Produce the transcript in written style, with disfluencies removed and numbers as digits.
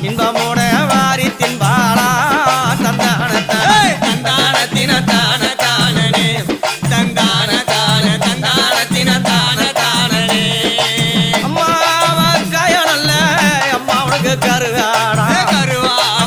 இன்பமோட வாரி தின்பாளா தந்தான தந்தான தின தான தானனே தந்தான தான தந்தான தின தான தானனே அம்மாவ காய நல்ல அம்மா உனக்கு கருவாடா கருவாடா